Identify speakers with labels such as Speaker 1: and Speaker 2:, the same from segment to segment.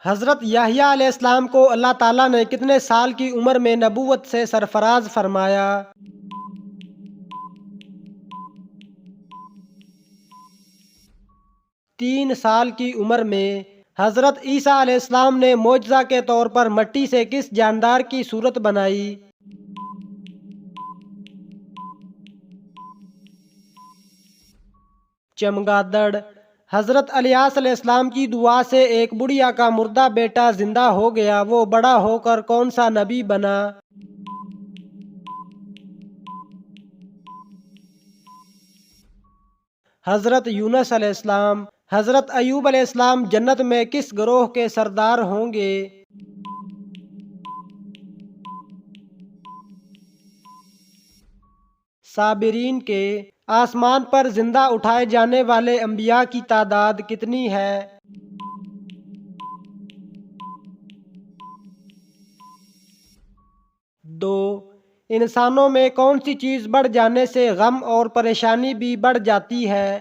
Speaker 1: حضرت یحییٰ علیہ السلام کو اللہ تعالیٰ نے کتنے سال کی عمر میں نبوت سے سرفراز فرمایا؟ 3 سال کی عمر میں حضرت عیسیٰ علیہ السلام نے معجزہ کے طور پر مٹی سے کس جاندار کی صورت بنائی؟ چمگادڑ۔ حضرت الیاس علیہ السلام کی دعا سے ایک بڑھیا کا مردہ بیٹا زندہ ہو گیا، وہ بڑا ہو کر کون سا نبی بنا؟ حضرت یونس علیہ السلام۔ حضرت ایوب علیہ السلام جنت میں کس گروہ کے سردار ہوں گے؟ صابرین کے۔ آسمان پر زندہ اٹھائے جانے والے انبیاء کی تعداد کتنی ہے؟ 2۔ انسانوں میں کون سی چیز بڑھ جانے سے غم اور پریشانی بھی بڑھ جاتی ہے؟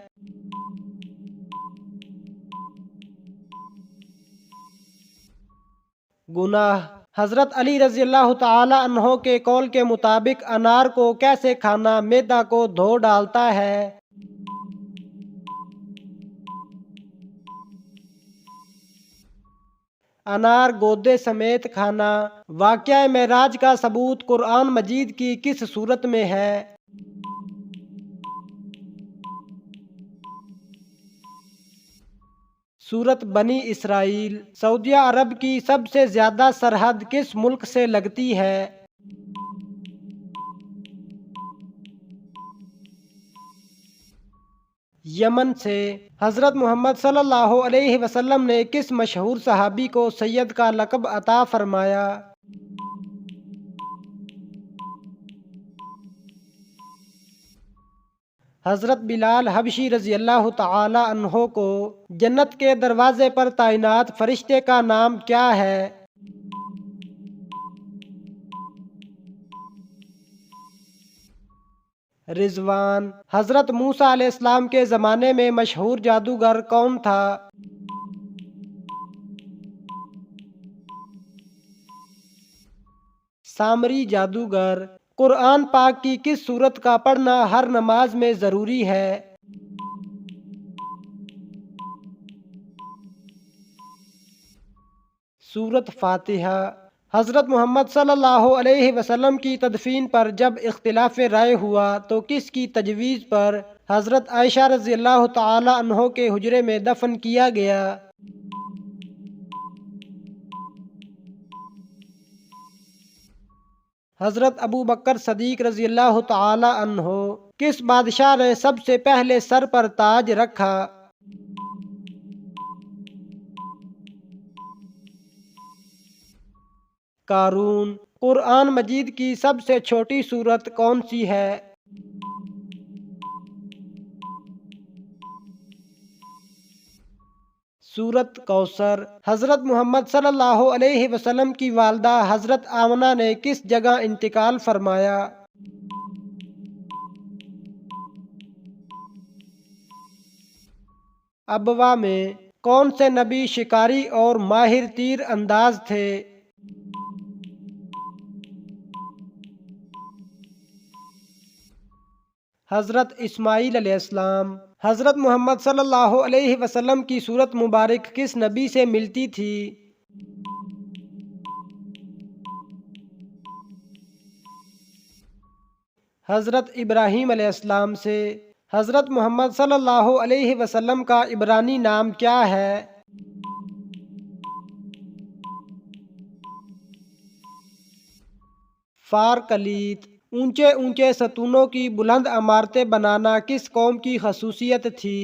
Speaker 1: گناہ۔ حضرت علی رضی اللہ تعالی عنہ کے قول کے مطابق انار کو کیسے کھانا معدہ کو دھو ڈالتا ہے؟ انار گودے سمیت کھانا۔ واقعہ معراج کا ثبوت قرآن مجید کی کس سورت میں ہے؟ سورت بنی اسرائیل۔ سعودیہ عرب کی سب سے زیادہ سرحد کس ملک سے لگتی ہے؟ یمن سے۔ حضرت محمد صلی اللہ علیہ وسلم نے کس مشہور صحابی کو سید کا لقب عطا فرمایا؟ حضرت بلال حبشی رضی اللہ تعالی عنہ کو جنت کے دروازے پر تعینات فرشتے کا نام کیا ہے؟ رضوان۔ حضرت موسیٰ علیہ السلام کے زمانے میں مشہور جادوگر کون تھا؟ سامری جادوگر۔ قرآن پاک کی کس سورت کا پڑھنا ہر نماز میں ضروری ہے؟ سورت فاتحہ۔ حضرت محمد صلی اللہ علیہ وسلم کی تدفین پر جب اختلاف رائے ہوا تو کس کی تجویز پر حضرت عائشہ رضی اللہ تعالی عنہ کے حجرے میں دفن کیا گیا؟ حضرت ابو بکر صدیق رضی اللہ تعالی عنہ۔ کس بادشاہ نے سب سے پہلے سر پر تاج رکھا؟ قارون۔ قرآن مجید کی سب سے چھوٹی سورت کون سی ہے؟ سورت کوثر۔ حضرت محمد صلی اللہ علیہ وسلم کی والدہ حضرت آمنہ نے کس جگہ انتقال فرمایا؟ ابوا میں۔ کون سے نبی شکاری اور ماہر تیر انداز تھے؟ حضرت اسماعیل علیہ السلام۔ حضرت محمد صلی اللہ علیہ وسلم کی صورت مبارک کس نبی سے ملتی تھی؟ حضرت ابراہیم علیہ السلام سے۔ حضرت محمد صلی اللہ علیہ وسلم کا عبرانی نام کیا ہے؟ فارکلیت۔ اونچے اونچے ستونوں کی بلند عمارتیں بنانا کس قوم کی خصوصیت تھی؟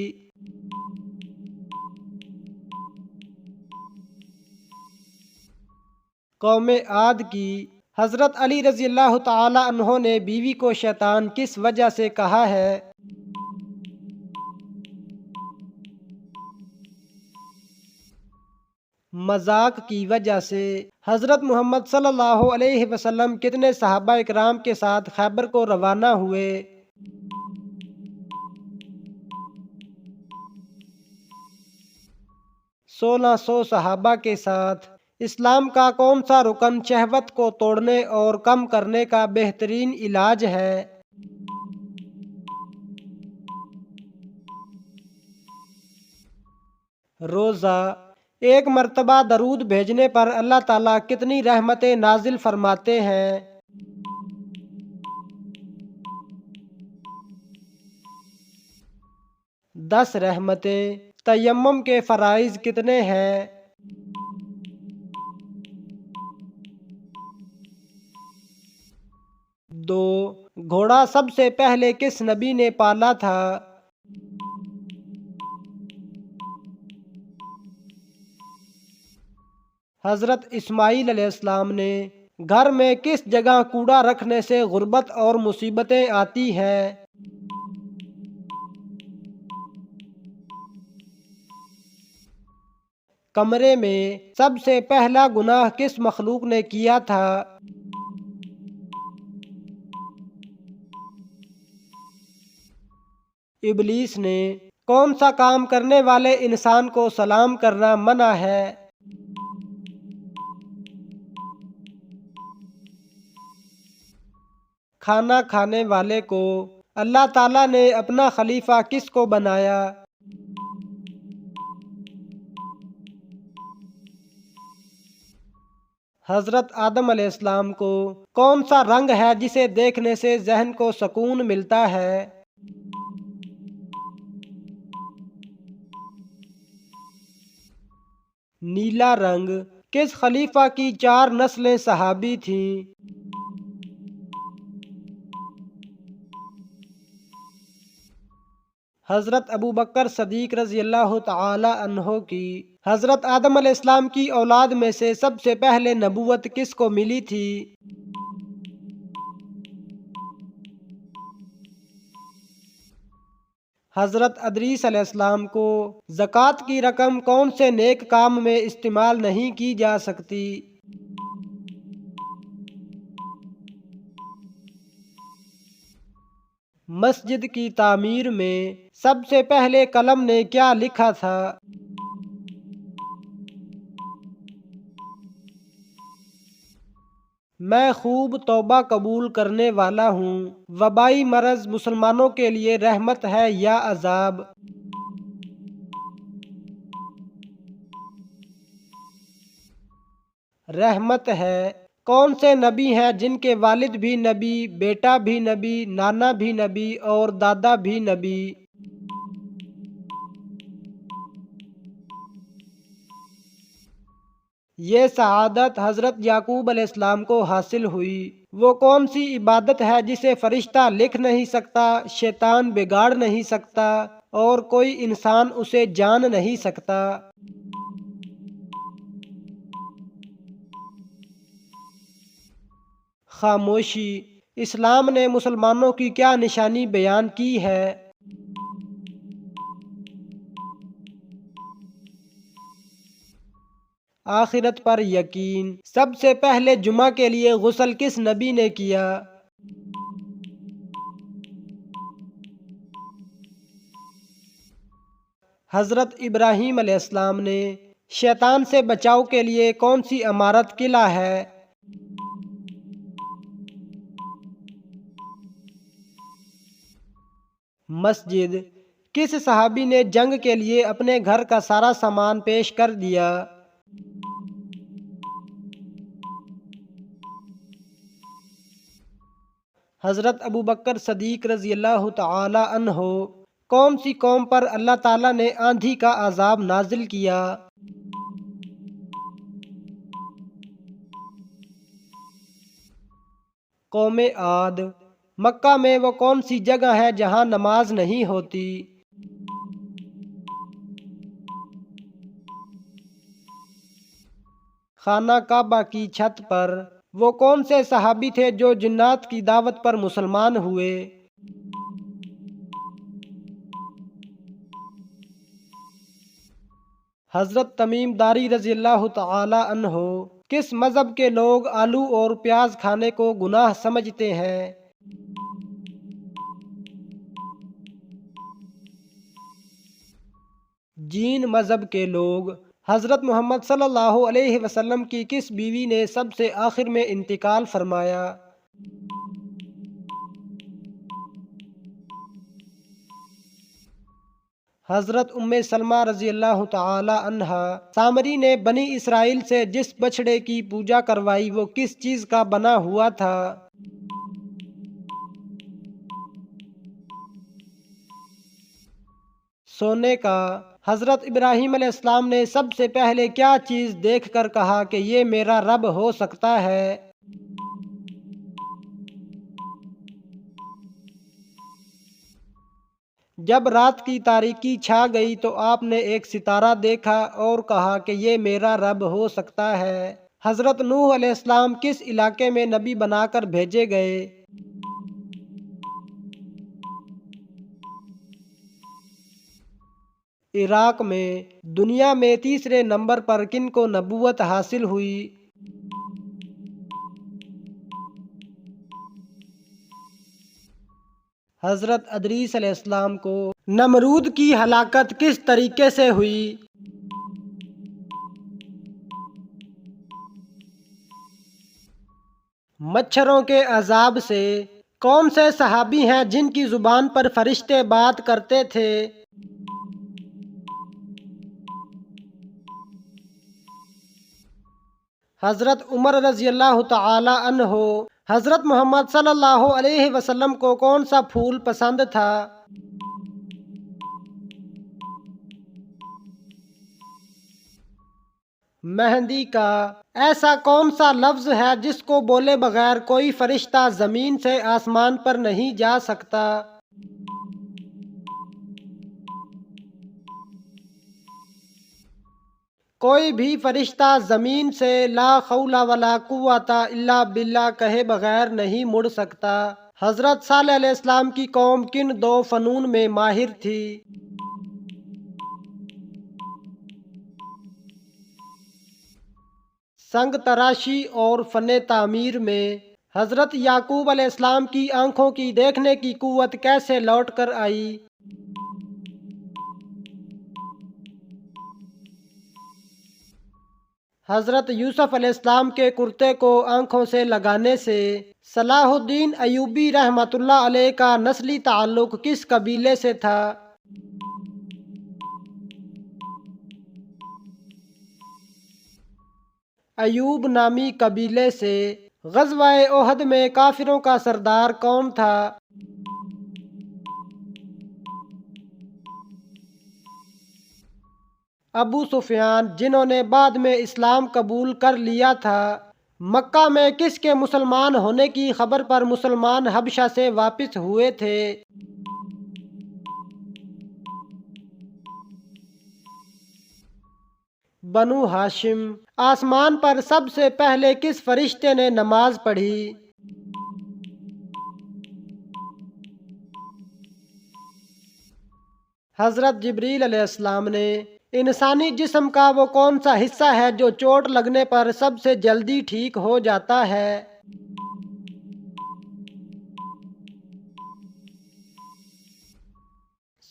Speaker 1: قوم عاد کی۔ حضرت علی رضی اللہ تعالی عنہ نے بیوی کو شیطان کس وجہ سے کہا ہے؟ مذاق کی وجہ سے۔ حضرت محمد صلی اللہ علیہ وسلم کتنے صحابہ اکرام کے ساتھ خیبر کو روانہ ہوئے؟ 1600 صحابہ کے ساتھ اسلام کا کون سا رکن شہوت کو توڑنے اور کم کرنے کا بہترین علاج ہے؟ روزہ۔ ایک مرتبہ درود بھیجنے پر اللہ تعالیٰ کتنی رحمتیں نازل فرماتے ہیں؟ 10 رحمتیں۔ تیمم کے فرائض کتنے ہیں؟ 2۔ گھوڑا سب سے پہلے کس نبی نے پالا تھا؟ حضرت اسماعیل علیہ السلام نے۔ گھر میں کس جگہ کوڑا رکھنے سے غربت اور مصیبتیں آتی ہیں؟ کمرے میں سب سے پہلا گناہ کس مخلوق نے کیا تھا؟ ابلیس نے۔ کون سا کام کرنے والے انسان کو سلام کرنا منع ہے؟ کھانا کھانے والے کو۔ اللہ تعالیٰ نے اپنا خلیفہ کس کو بنایا؟ حضرت آدم علیہ السلام کو۔ کون سا رنگ ہے جسے دیکھنے سے ذہن کو سکون ملتا ہے؟ نیلا رنگ۔ کس خلیفہ کی 4 نسلیں صحابی تھیں؟ حضرت ابوبکر صدیق رضی اللہ تعالی عنہ کی۔ حضرت آدم علیہ السلام کی اولاد میں سے سب سے پہلے نبوت کس کو ملی تھی؟ حضرت ادریس علیہ السلام کو۔ زکوٰۃ کی رقم کون سے نیک کام میں استعمال نہیں کی جا سکتی؟ مسجد کی تعمیر میں سب سے پہلے قلم نے کیا لکھا تھا؟ میں خوب توبہ قبول کرنے والا ہوں۔ وبائی مرض مسلمانوں کے لیے رحمت ہے یا عذاب؟ رحمت ہے۔ کون سے نبی ہیں جن کے والد بھی نبی، بیٹا بھی نبی، نانا بھی نبی اور دادا بھی نبی؟ یہ سعادت حضرت یعقوب علیہ السلام کو حاصل ہوئی۔ وہ کون سی عبادت ہے جسے فرشتہ لکھ نہیں سکتا، شیطان بگاڑ نہیں سکتا اور کوئی انسان اسے جان نہیں سکتا؟ خاموشی۔ اسلام نے مسلمانوں کی کیا نشانی بیان کی ہے؟ آخرت پر یقین۔ سب سے پہلے جمعہ کے لیے غسل کس نبی نے کیا؟ حضرت ابراہیم علیہ السلام نے۔ شیطان سے بچاؤ کے لیے کون سی عمارت قلعہ ہے؟ مسجد۔ کس صحابی نے جنگ کے لیے اپنے گھر کا سارا سامان پیش کر دیا؟ حضرت ابوبکر صدیق رضی اللہ تعالی عنہ۔ کون سی قوم پر اللہ تعالیٰ نے آندھی کا عذاب نازل کیا؟ قوم عاد۔ مکہ میں وہ کون سی جگہ ہے جہاں نماز نہیں ہوتی؟ خانہ کعبہ کی چھت پر۔ وہ کون سے صحابی تھے جو جنات کی دعوت پر مسلمان ہوئے؟ حضرت تمیم داری رضی اللہ تعالی عنہ۔ کس مذہب کے لوگ آلو اور پیاز کھانے کو گناہ سمجھتے ہیں؟ جین مذہب کے لوگ۔ حضرت محمد صلی اللہ علیہ وسلم کی کس بیوی نے سب سے آخر میں انتقال فرمایا؟ حضرت ام سلمہ رضی اللہ تعالی عنہا۔ سامری نے بنی اسرائیل سے جس بچھڑے کی پوجا کروائی وہ کس چیز کا بنا ہوا تھا؟ سونے کا۔ حضرت ابراہیم علیہ السلام نے سب سے پہلے کیا چیز دیکھ کر کہا کہ یہ میرا رب ہو سکتا ہے؟ جب رات کی تاریکی چھا گئی تو آپ نے ایک ستارہ دیکھا اور کہا کہ یہ میرا رب ہو سکتا ہے۔ حضرت نوح علیہ السلام کس علاقے میں نبی بنا کر بھیجے گئے؟ عراق میں۔ دنیا میں تیسرے نمبر پر کن کو نبوت حاصل ہوئی؟ حضرت ادریس علیہ السلام کو۔ نمرود کی ہلاکت کس طریقے سے ہوئی؟ مچھروں کے عذاب سے۔ کون سے صحابی ہیں جن کی زبان پر فرشتے بات کرتے تھے؟ حضرت عمر رضی اللہ تعالی عنہ۔ حضرت محمد صلی اللہ علیہ وسلم کو کون سا پھول پسند تھا؟ مہندی کا۔ ایسا کون سا لفظ ہے جس کو بولے بغیر کوئی فرشتہ زمین سے آسمان پر نہیں جا سکتا؟ کوئی بھی فرشتہ زمین سے لا حول ولا قوت الا باللہ کہے بغیر نہیں مڑ سکتا۔ حضرت صالح علیہ السلام کی قوم کن دو فنون میں ماہر تھی؟ سنگ تراشی اور فن تعمیر میں۔ حضرت یعقوب علیہ السلام کی آنکھوں کی دیکھنے کی قوت کیسے لوٹ کر آئی؟ حضرت یوسف علیہ السلام کے کرتے کو آنکھوں سے لگانے سے۔ صلاح الدین ایوبی رحمۃ اللہ علیہ کا نسلی تعلق کس قبیلے سے تھا؟ ایوب نامی قبیلے سے۔ غزوہ احد میں کافروں کا سردار کون تھا؟ ابو سفیان، جنہوں نے بعد میں اسلام قبول کر لیا تھا۔ مکہ میں کس کے مسلمان ہونے کی خبر پر مسلمان حبشہ سے واپس ہوئے تھے؟ بنو ہاشم۔ آسمان پر سب سے پہلے کس فرشتے نے نماز پڑھی؟ حضرت جبریل علیہ السلام نے۔ انسانی جسم کا وہ کون سا حصہ ہے جو چوٹ لگنے پر سب سے جلدی ٹھیک ہو جاتا ہے؟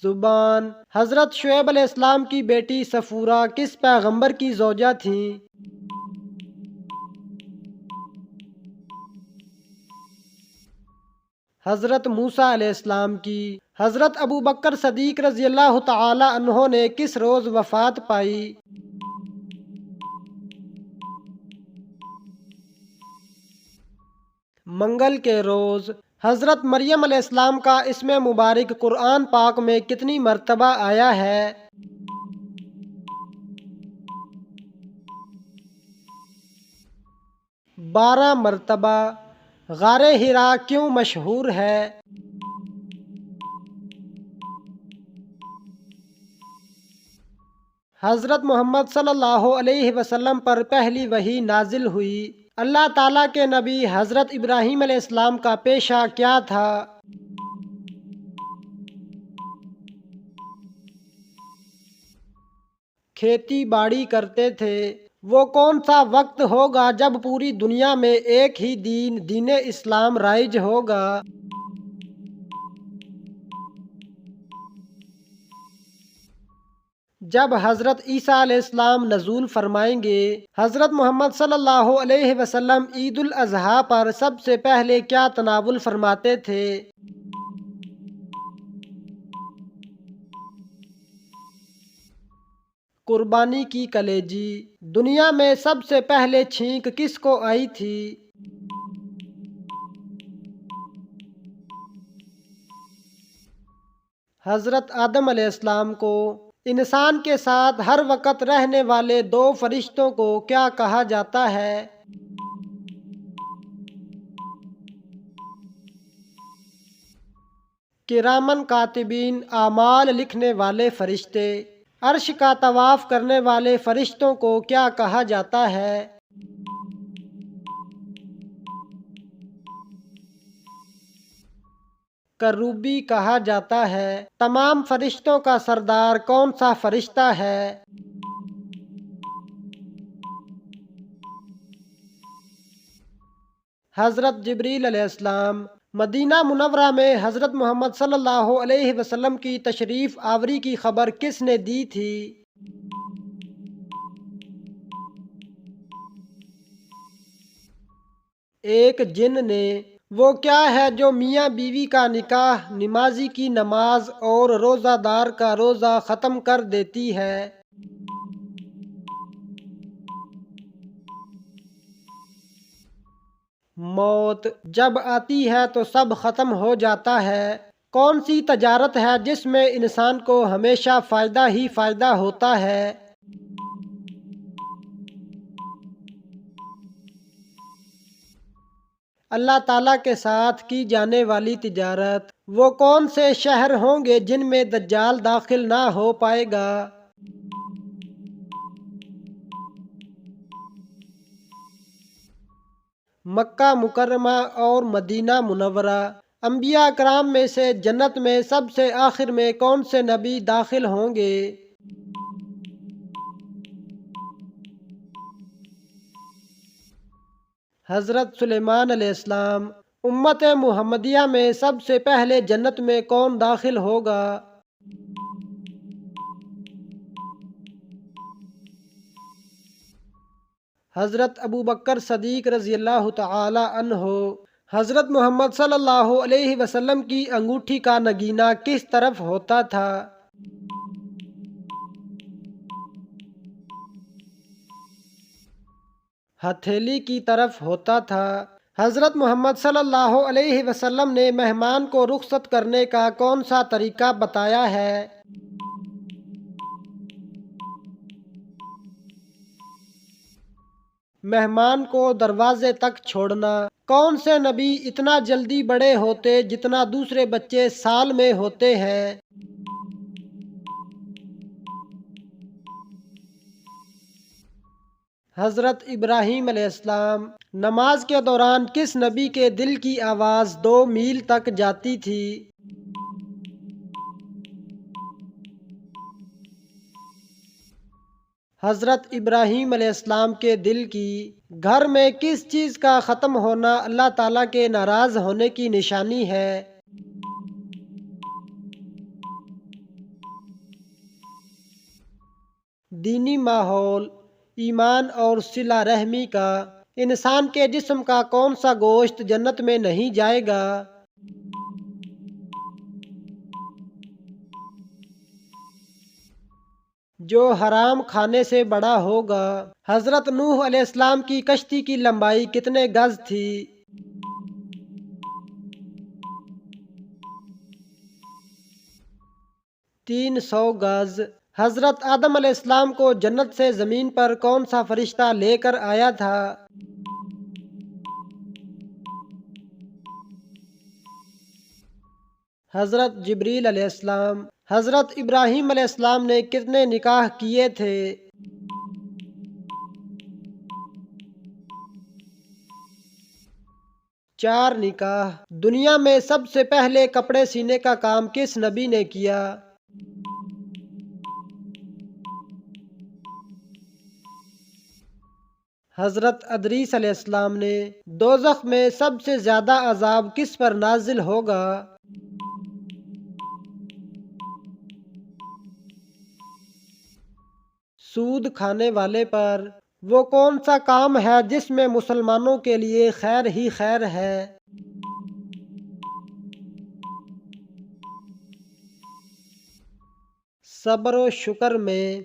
Speaker 1: زبان۔ حضرت شعیب علیہ السلام کی بیٹی صفورہ کس پیغمبر کی زوجہ تھیں؟ حضرت موسیٰ علیہ السلام کی۔ حضرت ابو بکر صدیق رضی اللہ تعالی عنہ نے کس روز وفات پائی؟ منگل کے روز۔ حضرت مریم علیہ السلام کا اسم مبارک قرآن پاک میں کتنی مرتبہ آیا ہے؟ 12 مرتبہ۔ غار حرا کیوں مشہور ہے؟ حضرت محمد صلی اللہ علیہ وسلم پر پہلی وحی نازل ہوئی۔ اللہ تعالیٰ کے نبی حضرت ابراہیم علیہ السلام کا پیشہ کیا تھا؟ کھیتی باڑی کرتے تھے۔ وہ کون سا وقت ہوگا جب پوری دنیا میں ایک ہی دین اسلام رائج ہوگا؟ جب حضرت عیسیٰ علیہ السلام نزول فرمائیں گے، حضرت محمد صلی اللہ علیہ وسلم عید الاضحیٰ پر سب سے پہلے کیا تناول فرماتے تھے؟ قربانی کی کلیجی۔ دنیا میں سب سے پہلے چھینک کس کو آئی تھی؟ حضرت آدم علیہ السلام کو۔ انسان کے ساتھ ہر وقت رہنے والے دو فرشتوں کو کیا کہا جاتا ہے؟ کرامن کاتبین، اعمال لکھنے والے فرشتے۔ عرش کا طواف کرنے والے فرشتوں کو کیا کہا جاتا ہے؟ کروبی کہا جاتا ہے۔ تمام فرشتوں کا سردار کون سا فرشتہ ہے؟ حضرت جبریل علیہ السلام۔ مدینہ منورہ میں حضرت محمد صلی اللہ علیہ وسلم کی تشریف آوری کی خبر کس نے دی تھی؟ ایک جن نے۔ وہ کیا ہے جو میاں بیوی کا نکاح، نمازی کی نماز اور روزہ دار کا روزہ ختم کر دیتی ہے؟ موت۔ جب آتی ہے تو سب ختم ہو جاتا ہے۔ کون سی تجارت ہے جس میں انسان کو ہمیشہ فائدہ ہی فائدہ ہوتا ہے؟ اللہ تعالیٰ کے ساتھ کی جانے والی تجارت۔ وہ کون سے شہر ہوں گے جن میں دجال داخل نہ ہو پائے گا؟ مکہ مکرمہ اور مدینہ منورہ۔ انبیاء کرام میں سے جنت میں سب سے آخر میں کون سے نبی داخل ہوں گے؟ حضرت سلیمان علیہ السلام۔ امت محمدیہ میں سب سے پہلے جنت میں کون داخل ہوگا؟ حضرت ابوبکر صدیق رضی اللہ تعالی عنہ۔ حضرت محمد صلی اللہ علیہ وسلم کی انگوٹھی کا نگینہ کس طرف ہوتا تھا؟ ہتھیلی کی طرف ہوتا تھا۔ حضرت محمد صلی اللہ علیہ وسلم نے مہمان کو رخصت کرنے کا کون سا طریقہ بتایا ہے؟ مہمان کو دروازے تک چھوڑنا۔ کون سے نبی اتنا جلدی بڑے ہوتے جتنا دوسرے بچے سال میں ہوتے ہیں؟ حضرت ابراہیم علیہ السلام۔ نماز کے دوران کس نبی کے دل کی آواز 2 میل تک جاتی تھی؟ حضرت ابراہیم علیہ السلام کے دل کی۔ گھر میں کس چیز کا ختم ہونا اللہ تعالیٰ کے ناراض ہونے کی نشانی ہے؟ دینی ماحول، ایمان اور صلہ رحمی کا۔ انسان کے جسم کا کون سا گوشت جنت میں نہیں جائے گا؟ جو حرام کھانے سے بڑا ہوگا۔ حضرت نوح علیہ السلام کی کشتی کی لمبائی کتنے گز تھی؟ 300 گز۔ حضرت آدم علیہ السلام کو جنت سے زمین پر کون سا فرشتہ لے کر آیا تھا؟ حضرت جبریل علیہ السلام۔ حضرت ابراہیم علیہ السلام نے کتنے نکاح کیے تھے؟ 4 نکاح۔ دنیا میں سب سے پہلے کپڑے سینے کا کام کس نبی نے کیا؟ حضرت ادریس علیہ السلام نے۔ دوزخ میں سب سے زیادہ عذاب کس پر نازل ہوگا؟ سود کھانے والے پر وہ کون سا کام ہے جس میں مسلمانوں کے لیے خیر ہی خیر ہے؟ صبر و شکر میں